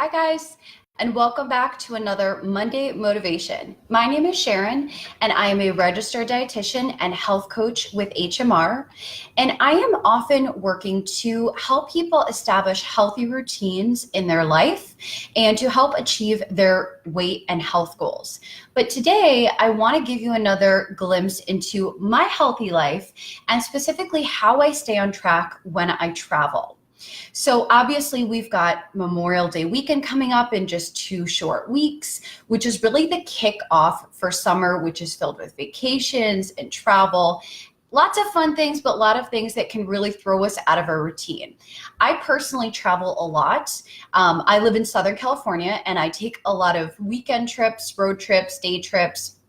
Hi guys, and welcome back to another Monday Motivation. My name is Sharon, and I am a registered dietitian and health coach with HMR, and I am often working to help people establish healthy routines in their life and to help achieve their weight and health goals. But today, I want to give you another glimpse into my healthy life and specifically how I stay on track when I travel. So obviously we've got Memorial Day weekend coming up in just 2 short weeks, which is really the kickoff for summer, which is filled with vacations and travel. Lots of fun things, but a lot of things that can really throw us out of our routine. I personally travel a lot. I live in Southern California and I take a lot of weekend trips, road trips, day trips.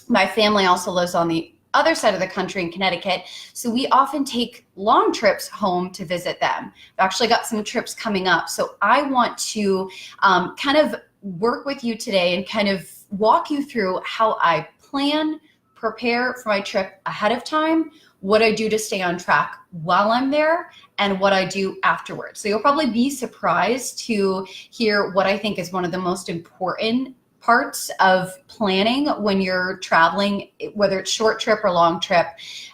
My family also lives on the other side of the country in Connecticut. So we often take long trips home to visit them. I've actually got some trips coming up. So I want to kind of work with you today and kind of walk you through how I plan, prepare for my trip ahead of time, what I do to stay on track while I'm there, and what I do afterwards. So you'll probably be surprised to hear what I think is one of the most important parts of planning when you're traveling, whether it's short trip or long trip.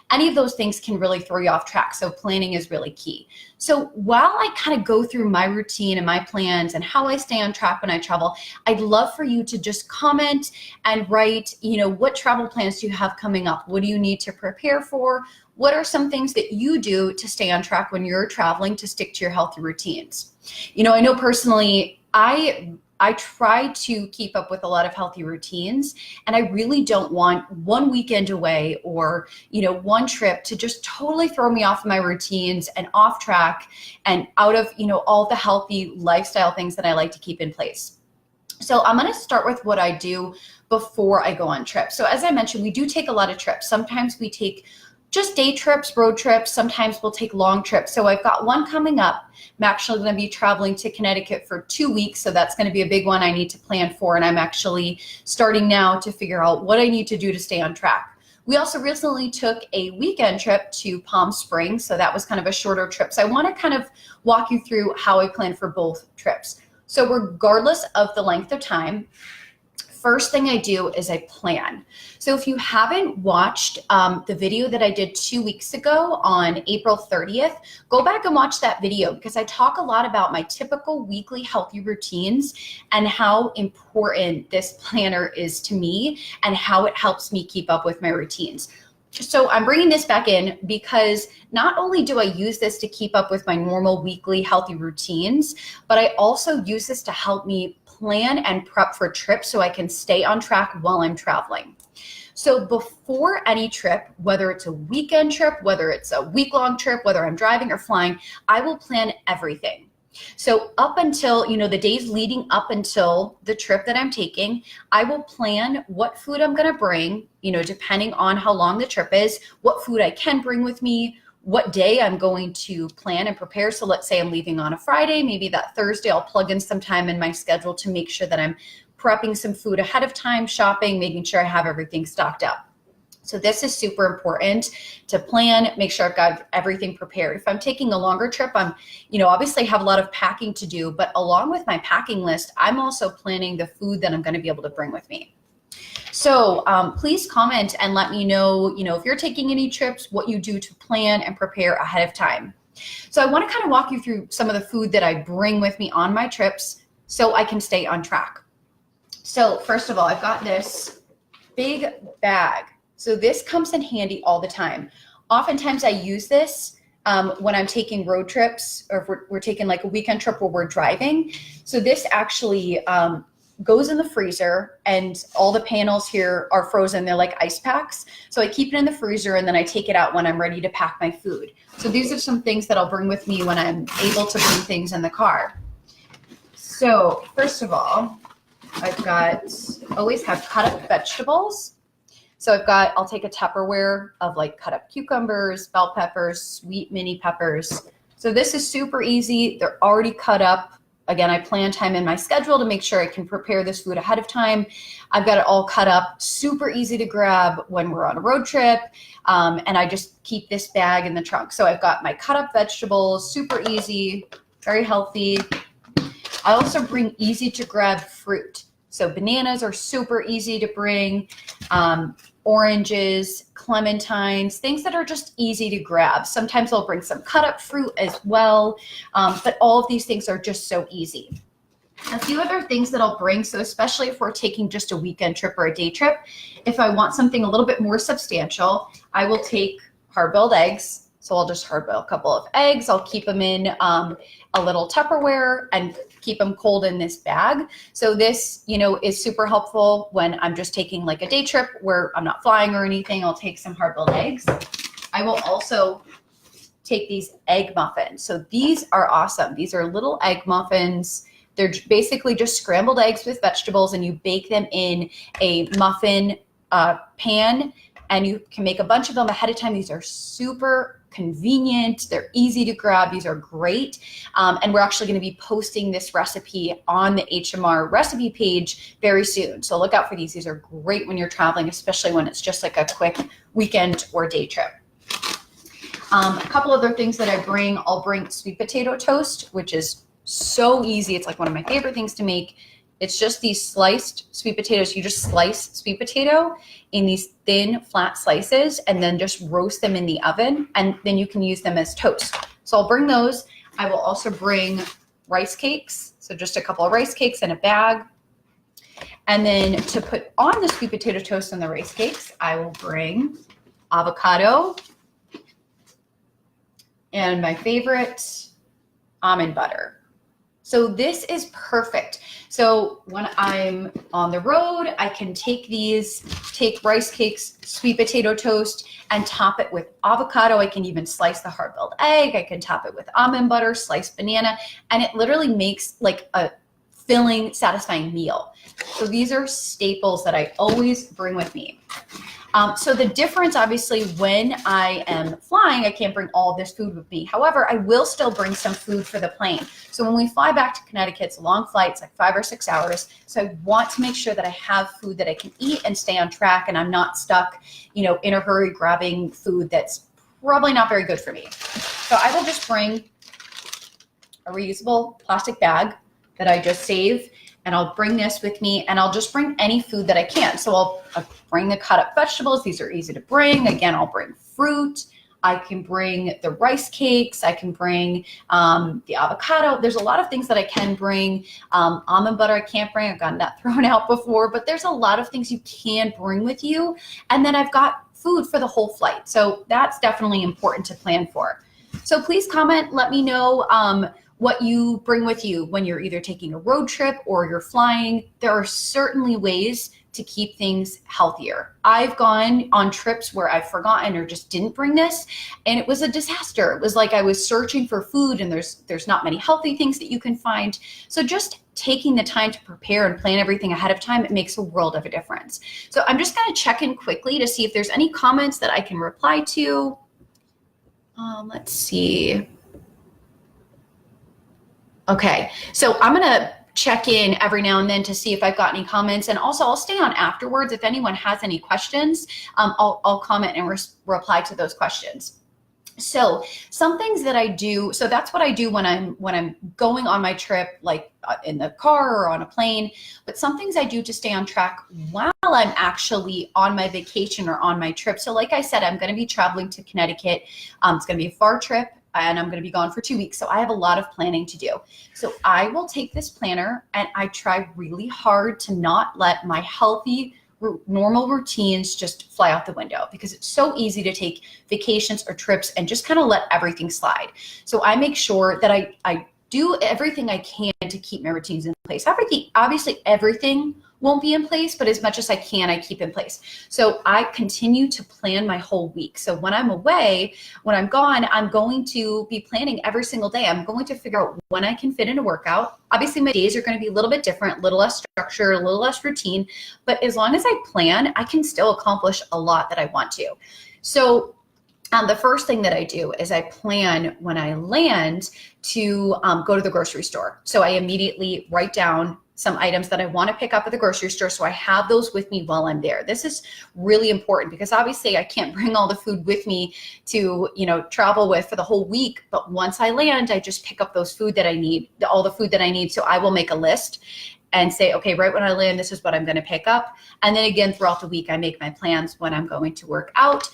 Any of those things can really throw you off track. So planning is really key. So while I kind of go through my routine and my plans and how I stay on track when I travel, I'd love for you to just comment and write, what travel plans do you have coming up? What do you need to prepare for? What are some things that you do to stay on track when you're traveling to stick to your healthy routines? I know personally, I try to keep up with a lot of healthy routines, and I really don't want one weekend away or, one trip to just totally throw me off my routines and off track and out of, all the healthy lifestyle things that I like to keep in place. So I'm going to start with what I do before I go on trips. So as I mentioned, we do take a lot of trips. Sometimes we take just day trips, road trips. Sometimes we'll take long trips. So I've got one coming up. I'm actually going to be traveling to Connecticut for 2 weeks. So that's going to be a big one I need to plan for. And I'm actually starting now to figure out what I need to do to stay on track. We also recently took a weekend trip to Palm Springs. So that was kind of a shorter trip. So I want to kind of walk you through how I plan for both trips. So regardless of the length of time, first thing I do is I plan. So if you haven't watched the video that I did 2 weeks ago on April 30th, go back and watch that video because I talk a lot about my typical weekly healthy routines and how important this planner is to me and how it helps me keep up with my routines. So I'm bringing this back in because not only do I use this to keep up with my normal weekly healthy routines, but I also use this to help me plan and prep for trips so I can stay on track while I'm traveling. So before any trip, whether it's a weekend trip, whether it's a week-long trip, whether I'm driving or flying, I will plan everything. So up until, the days leading up until the trip that I'm taking, I will plan what food I'm going to bring, depending on how long the trip is, what food I can bring with me, what day I'm going to plan and prepare. So let's say I'm leaving on a Friday, maybe that Thursday, I'll plug in some time in my schedule to make sure that I'm prepping some food ahead of time, shopping, making sure I have everything stocked up. So this is super important to plan, make sure I've got everything prepared. If I'm taking a longer trip, I'm, obviously have a lot of packing to do, but along with my packing list, I'm also planning the food that I'm going to be able to bring with me. So please comment and let me know, if you're taking any trips, what you do to plan and prepare ahead of time. So I want to kind of walk you through some of the food that I bring with me on my trips so I can stay on track. So first of all, I've got this big bag. So this comes in handy all the time. Oftentimes I use this when I'm taking road trips or if we're taking like a weekend trip where we're driving. So this actually goes in the freezer and all the panels here are frozen. They're like ice packs. So I keep it in the freezer and then I take it out when I'm ready to pack my food. So these are some things that I'll bring with me when I'm able to bring things in the car. So first of all, always have cut up vegetables. So I'll take a Tupperware of like cut up cucumbers, bell peppers, sweet mini peppers. So this is super easy. They're already cut up. Again, I plan time in my schedule to make sure I can prepare this food ahead of time. I've got it all cut up, super easy to grab when we're on a road trip. And I just keep this bag in the trunk. So I've got my cut up vegetables, super easy, very healthy. I also bring easy to grab fruit. So bananas are super easy to bring, oranges, clementines, things that are just easy to grab. Sometimes I'll bring some cut up fruit as well, but all of these things are just so easy. A few other things that I'll bring, so especially if we're taking just a weekend trip or a day trip, if I want something a little bit more substantial, I will take hard-boiled eggs. So I'll just hard boil a couple of eggs. I'll keep them in a little Tupperware and keep them cold in this bag. So this, is super helpful when I'm just taking like a day trip where I'm not flying or anything. I'll take some hard boiled eggs. I will also take these egg muffins. So these are awesome. These are little egg muffins. They're basically just scrambled eggs with vegetables, and you bake them in a muffin pan, and you can make a bunch of them ahead of time. These are super convenient. They're easy to grab. These are great. And we're actually going to be posting this recipe on the HMR recipe page very soon. So look out for these. These are great when you're traveling, especially when it's just like a quick weekend or day trip. A couple other things that I bring, I'll bring sweet potato toast, which is so easy. It's like one of my favorite things to make. It's just these sliced sweet potatoes. You just slice sweet potato in these thin, flat slices and then just roast them in the oven, and then you can use them as toast. So I'll bring those. I will also bring rice cakes. So just a couple of rice cakes in a bag. And then to put on the sweet potato toast and the rice cakes, I will bring avocado and my favorite, almond butter. So this is perfect. So when I'm on the road, I can take rice cakes, sweet potato toast, and top it with avocado. I can even slice the hard-boiled egg. I can top it with almond butter, sliced banana, and it literally makes like a filling, satisfying meal. So these are staples that I always bring with me. So the difference, obviously, when I am flying, I can't bring all of this food with me. However, I will still bring some food for the plane. So when we fly back to Connecticut, it's a long flight, it's like 5 or 6 hours. So I want to make sure that I have food that I can eat and stay on track, and I'm not stuck, in a hurry grabbing food that's probably not very good for me. So I will just bring a reusable plastic bag that I just saved, and I'll bring this with me, and I'll just bring any food that I can. So I'll bring the cut up vegetables. These are easy to bring. Again, I'll bring fruit. I can bring the rice cakes. I can bring the avocado. There's a lot of things that I can bring. Almond butter I can't bring. I've gotten that thrown out before, but there's a lot of things you can bring with you. And then I've got food for the whole flight. So that's definitely important to plan for. So please comment, let me know what you bring with you when you're either taking a road trip or you're flying. There are certainly ways to keep things healthier. I've gone on trips where I've forgotten or just didn't bring this, and it was a disaster. It was like I was searching for food, and there's not many healthy things that you can find. So just taking the time to prepare and plan everything ahead of time, it makes a world of a difference. So I'm just gonna check in quickly to see if there's any comments that I can reply to. Let's see. Okay, so I'm gonna check in every now and then to see if I've got any comments, and also I'll stay on afterwards if anyone has any questions. I'll comment and reply to those questions. So some things that I do, so that's what I do when I'm going on my trip, like in the car or on a plane. But some things I do to stay on track while I'm actually on my vacation or on my trip. So like I said, I'm going to be traveling to Connecticut. It's going to be a far trip, and I'm going to be gone for 2 weeks. So I have a lot of planning to do. So I will take this planner, and I try really hard to not let my healthy normal routines just fly out the window, because it's so easy to take vacations or trips and just kind of let everything slide. So I make sure that I do everything I can to keep my routines in place. Obviously everything won't be in place, but as much as I can, I keep in place. So I continue to plan my whole week. So when I'm away, when I'm gone, I'm going to be planning every single day. I'm going to figure out when I can fit in a workout. Obviously my days are going to be a little bit different, a little less structure, a little less routine, but as long as I plan, I can still accomplish a lot that I want to. So the first thing that I do is I plan when I land to go to the grocery store. So I immediately write down some items that I want to pick up at the grocery store. So I have those with me while I'm there. This is really important because obviously I can't bring all the food with me to, travel with for the whole week. But once I land, I just pick up those food that I need, all the food that I need. So I will make a list and say, okay, right when I land, this is what I'm going to pick up. And then again, throughout the week, I make my plans when I'm going to work out.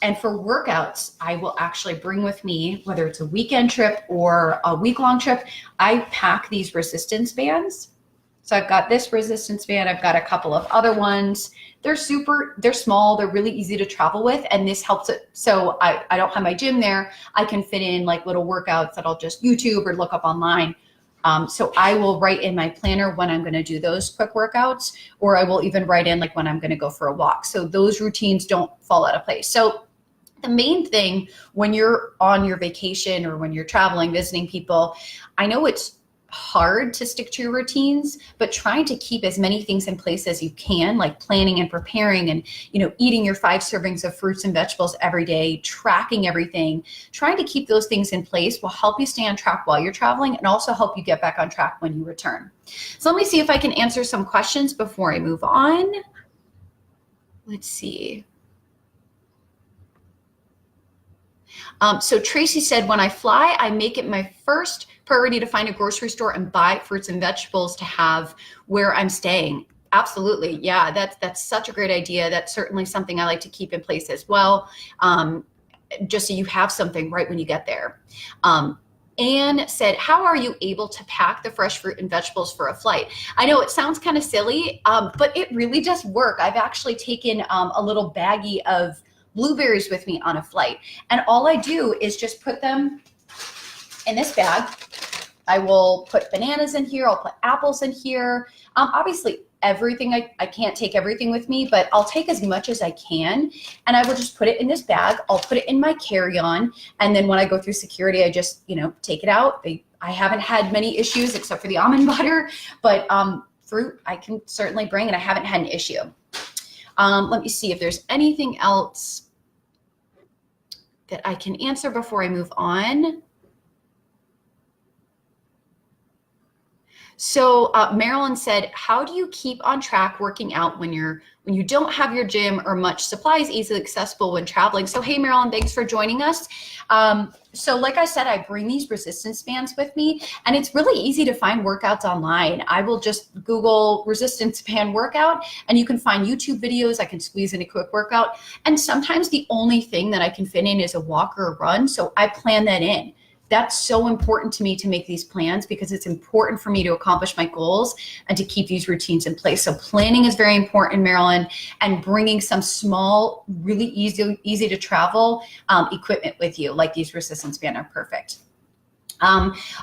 And for workouts, I will actually bring with me, whether it's a weekend trip or a week-long trip, I pack these resistance bands. So I've got this resistance band. I've got a couple of other ones. They're small. They're really easy to travel with. And this helps it. So I don't have my gym there. I can fit in like little workouts that I'll just YouTube or look up online. So I will write in my planner when I'm going to do those quick workouts, or I will even write in like when I'm going to go for a walk. So those routines don't fall out of place. So the main thing when you're on your vacation or when you're traveling, visiting people, I know it's hard to stick to your routines, but trying to keep as many things in place as you can, like planning and preparing and, eating your 5 servings of fruits and vegetables every day, tracking everything, trying to keep those things in place will help you stay on track while you're traveling and also help you get back on track when you return. So let me see if I can answer some questions before I move on. Let's see. So Tracy said, when I fly, I make it my first priority to find a grocery store and buy fruits and vegetables to have where I'm staying. Absolutely. Yeah, that's such a great idea. That's certainly something I like to keep in place as well, just so you have something right when you get there. Anne said, how are you able to pack the fresh fruit and vegetables for a flight? I know it sounds kind of silly, but it really does work. I've actually taken a little baggie of blueberries with me on a flight. And all I do is just put them in this bag. I will put bananas in here. I'll put apples in here. Obviously, everything, I can't take everything with me, but I'll take as much as I can. And I will just put it in this bag. I'll put it in my carry-on. And then when I go through security, I just, take it out. I haven't had many issues except for the almond butter, but fruit I can certainly bring, and I haven't had an issue. Let me see if there's anything else that I can answer before I move on. So Marilyn said, how do you keep on track working out when you don't have your gym or much supplies easily accessible when traveling? So hey, Marilyn, thanks for joining us. So like I said, I bring these resistance bands with me, and it's really easy to find workouts online. I will just Google resistance band workout, and you can find YouTube videos. I can squeeze in a quick workout. And sometimes the only thing that I can fit in is a walk or a run. So I plan that in. That's so important to me to make these plans because it's important for me to accomplish my goals and to keep these routines in place. So planning is very important, Marilyn, and bringing some small, really easy to travel equipment with you, like these resistance bands are perfect.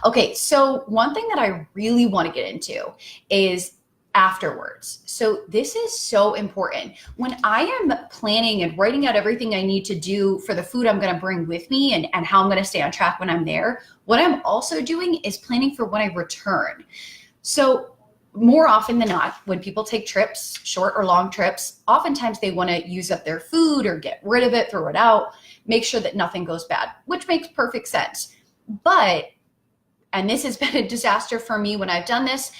Okay, so one thing that I really want to get into is afterwards. So this is so important. When I am planning and writing out everything I need to do for the food I'm going to bring with me and how I'm going to stay on track when I'm there, what I'm also doing is planning for when I return. So more often than not, when people take trips, short or long trips, oftentimes they want to use up their food or get rid of it, throw it out, make sure that nothing goes bad, which makes perfect sense. But, and this has been a disaster for me when I've done this,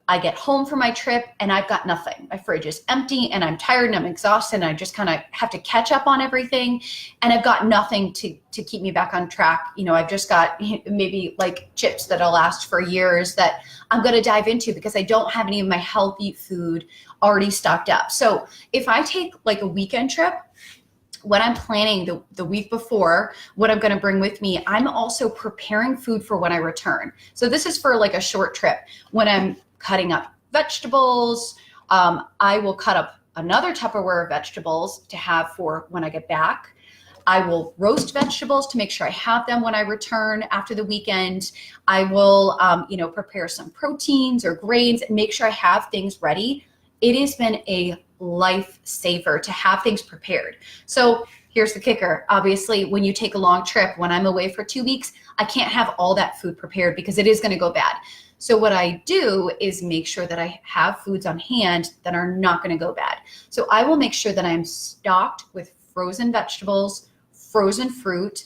I get home from my trip and I've got nothing. My fridge is empty and I'm tired and I'm exhausted and I just kind of have to catch up on everything. And I've got nothing to keep me back on track. I've just got maybe like chips that'll last for years that I'm going to dive into because I don't have any of my healthy food already stocked up. So if I take like a weekend trip, when I'm planning the week before what I'm going to bring with me, I'm also preparing food for when I return. So this is for like a short trip. When I'm cutting up vegetables, I will cut up another Tupperware of vegetables to have for when I get back. I will roast vegetables to make sure I have them when I return after the weekend. I will, prepare some proteins or grains and make sure I have things ready. It has been a lifesaver to have things prepared. So here's the kicker. Obviously, when you take a long trip, when I'm away for 2 weeks, I can't have all that food prepared because it is going to go bad. So what I do is make sure that I have foods on hand that are not going to go bad. So I will make sure that I'm stocked with frozen vegetables, frozen fruit.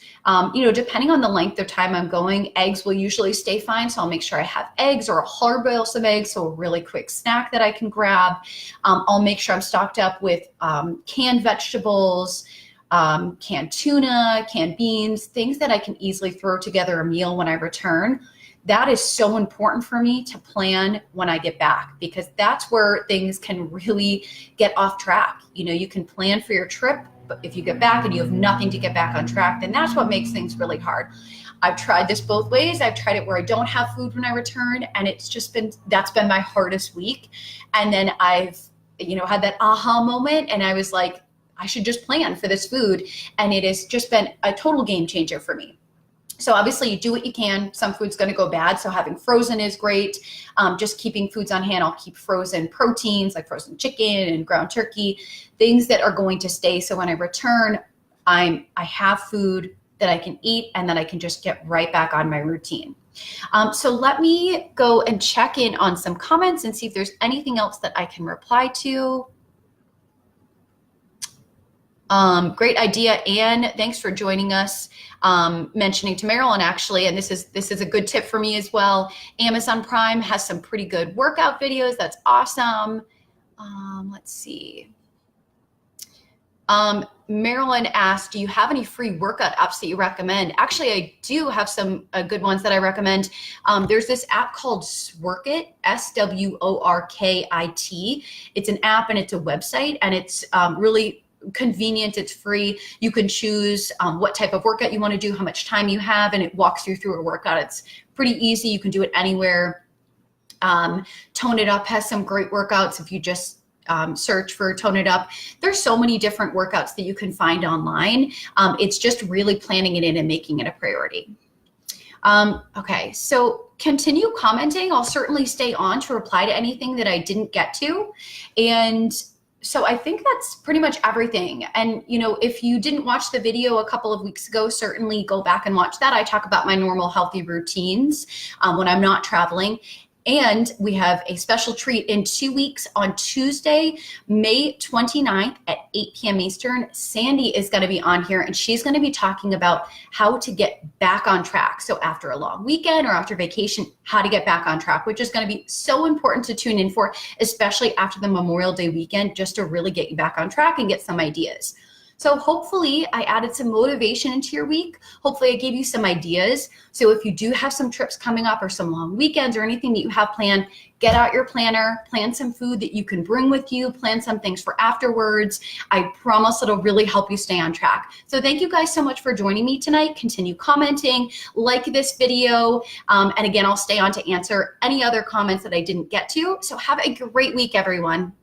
Depending on the length of time I'm going, eggs will usually stay fine. So I'll make sure I have eggs, or I'll hard boil some eggs, so a really quick snack that I can grab. I'll make sure I'm stocked up with canned vegetables, canned tuna, canned beans, things that I can easily throw together a meal when I return. That is so important for me to plan when I get back, because that's where things can really get off track. You can plan for your trip, but if you get back and you have nothing to get back on track, then that's what makes things really hard. I've tried this both ways. I've tried it where I don't have food when I return, and that's been my hardest week. And then I've, had that aha moment, and I was like, I should just plan for this food. And it has just been a total game changer for me. So obviously you do what you can. Some food's going to go bad, so having frozen is great. Just keeping foods on hand. I'll keep frozen proteins like frozen chicken and ground turkey, things that are going to stay. So when I return, I have food that I can eat, and then I can just get right back on my routine. So let me go and check in on some comments and see if there's anything else that I can reply to. Great idea, Anne. Thanks for joining us. Mentioning to Marilyn, actually, and this is a good tip for me as well. Amazon Prime has some pretty good workout videos. That's awesome. Let's see. Marilyn asked, do you have any free workout apps that you recommend? Actually, I do have some good ones that I recommend. There's this app called Sworkit, SWORKIT. It's an app and it's a website, and it's really convenient. It's free. You can choose what type of workout you want to do, how much time you have, and it walks you through a workout. It's pretty easy. You can do it anywhere. Tone It Up has some great workouts. If you just search for Tone It Up, there's so many different workouts that you can find online. It's just really planning it in and making it a priority. Okay, so continue commenting. I'll certainly stay on to reply to anything that I didn't get to. And so I think that's pretty much everything. And, if you didn't watch the video a couple of weeks ago, certainly go back and watch that. I talk about my normal healthy routines when I'm not traveling. And we have a special treat in 2 weeks on Tuesday, May 29th at 8 p.m. Eastern. Sandy is going to be on here, and she's going to be talking about how to get back on track. So after a long weekend or after vacation, how to get back on track, which is going to be so important to tune in for, especially after the Memorial Day weekend, just to really get you back on track and get some ideas. So hopefully I added some motivation into your week. Hopefully I gave you some ideas. So if you do have some trips coming up or some long weekends or anything that you have planned, get out your planner, plan some food that you can bring with you, plan some things for afterwards. I promise it'll really help you stay on track. So thank you guys so much for joining me tonight. Continue commenting, like this video. And again, I'll stay on to answer any other comments that I didn't get to. So have a great week, everyone.